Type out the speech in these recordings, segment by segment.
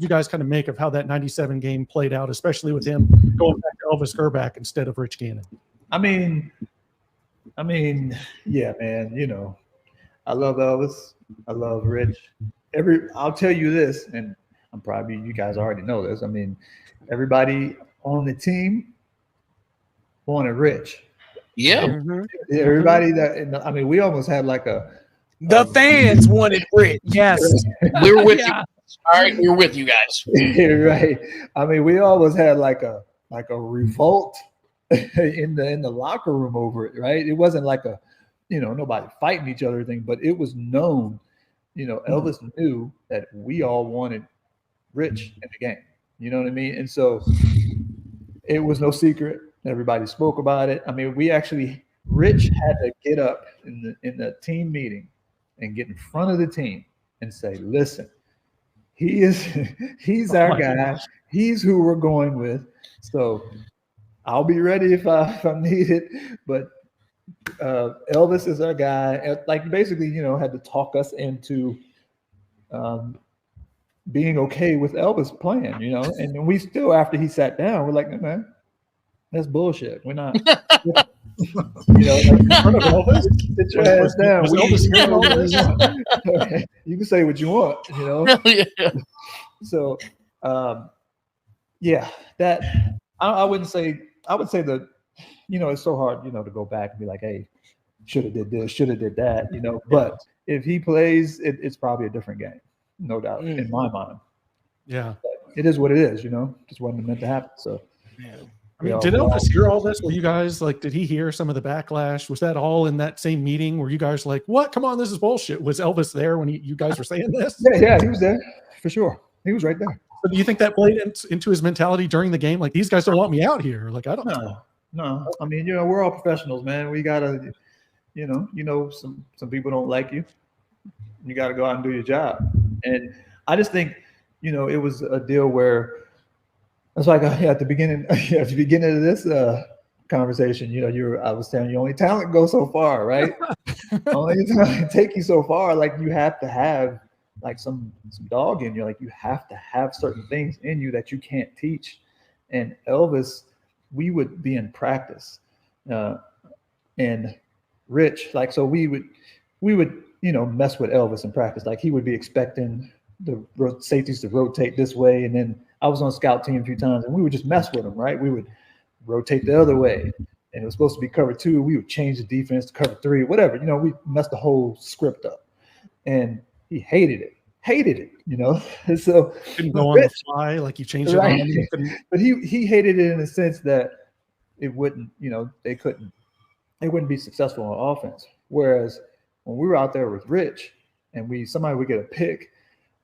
did you guys kind of make of how that 97 game played out, especially with him going back to Elvis Grbac instead of Rich Gannon? I mean, yeah, man, you know, I love Elvis. I love Rich. I'll tell you this, and you guys already know this. I mean, everybody on the team wanted Rich. Yeah. Everybody we almost had like the fans wanted Rich. Yes. We were with you. All right, we're with you guys. Right. I mean, we always had like a revolt in the locker room over it, right? It wasn't like nobody fighting each other thing, but it was known, Elvis knew that we all wanted Rich in the game. You know what I mean? And so it was no secret. Everybody spoke about it. I mean, Rich had to get up in the team meeting and get in front of the team and say, listen, he's our guy. Gosh. He's who we're going with. So I'll be ready if I'm needed. But Elvis is our guy. Like basically, had to talk us into being okay with Elvis playing, and then we still, after he sat down, we're like, hey, man, that's bullshit. We're not, like in front of Elvis, sit your ass down. You can say what you want, Yeah. So, yeah, that I wouldn't say. I would say that, it's so hard, to go back and be like, hey, should have did this, should have did that, But if he plays, it's probably a different game, no doubt, in my mind. Yeah, but it is what it is, Just wasn't meant to happen. So, I mean, did Elvis hear all this? Were you guys did he hear some of the backlash? Was that all in that same meeting? Were you guys like, what? Come on, this is bullshit. Was Elvis there when you guys were saying this? Yeah, he was there for sure. He was right there. So do you think that played into his mentality during the game? Like, these guys don't want me out here. Like, I don't know. No. I mean, we're all professionals, man. We gotta, some people don't like you. You got to go out and do your job. And I just think, it was a deal where it's like at the beginning of this conversation, I was telling you, only talent goes so far, right? Only talent take you so far. Like, you have to have like some dog in you. Like, you have to have certain things in you that you can't teach. And Elvis, we would be in practice, and Rich, so we would mess with Elvis in practice. Like, he would be expecting the safeties to rotate this way, and then I was on scout team a few times, and we would just mess with him, right? We would rotate the other way, and it was supposed to be cover 2. We would change the defense to cover 3, whatever. We messed the whole script up, and he hated it. And so couldn't go on the fly, like you changed it right. on. But he hated it in the sense that it wouldn't, they wouldn't be successful on offense. Whereas when we were out there with Rich and somebody would get a pick,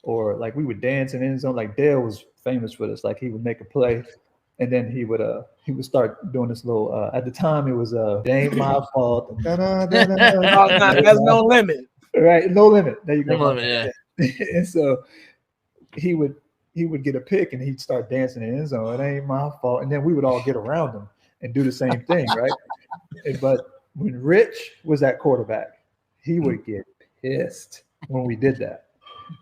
or like we would dance in the end zone, like Dale was famous for this. Like, he would make a play, and then he would start doing this little. At the time, it was "It Ain't My Fault." There's no limit. Right, no limit. There you go. No limit, yeah. And so he would get a pick, and he'd start dancing in the end zone. It ain't my fault. And then we would all get around him and do the same thing, right? But when Rich was at quarterback, he would get pissed when we did that.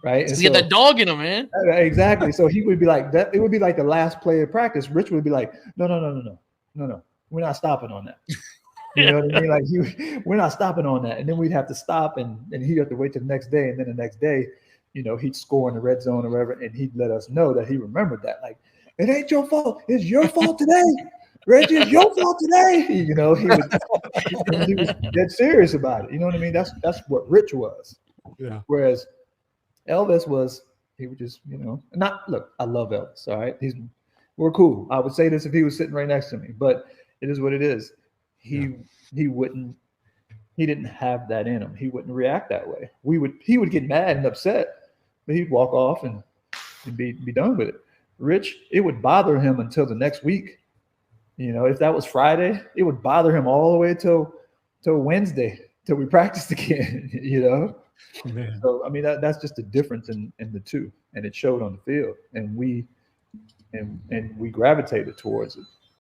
Right. And so, that dog in him, man. Exactly. So he would be like that. It would be like the last play of practice. Rich would be like, no. We're not stopping on that. You know what I mean? Like, we're not stopping on that. And then we'd have to stop, and he'd have to wait till the next day. And then the next day, he'd score in the red zone or whatever, and he'd let us know that he remembered that. Like, it ain't your fault. It's your fault today. Reggie, it's your fault today. He was dead serious about it. You know what I mean? That's what Rich was. Yeah. Whereas Elvis he would just, look, I love Elvis. All right. We're cool. I would say this if he was sitting right next to me, but it is what it is. He didn't have that in him. He wouldn't react that way. He would get mad and upset, but he'd walk off and be done with it. Rich, it would bother him until the next week. If that was Friday, it would bother him all the way till Wednesday, till we practiced again, Man. So, I mean, that's just the difference in the two, and it showed on the field, and we gravitated towards it.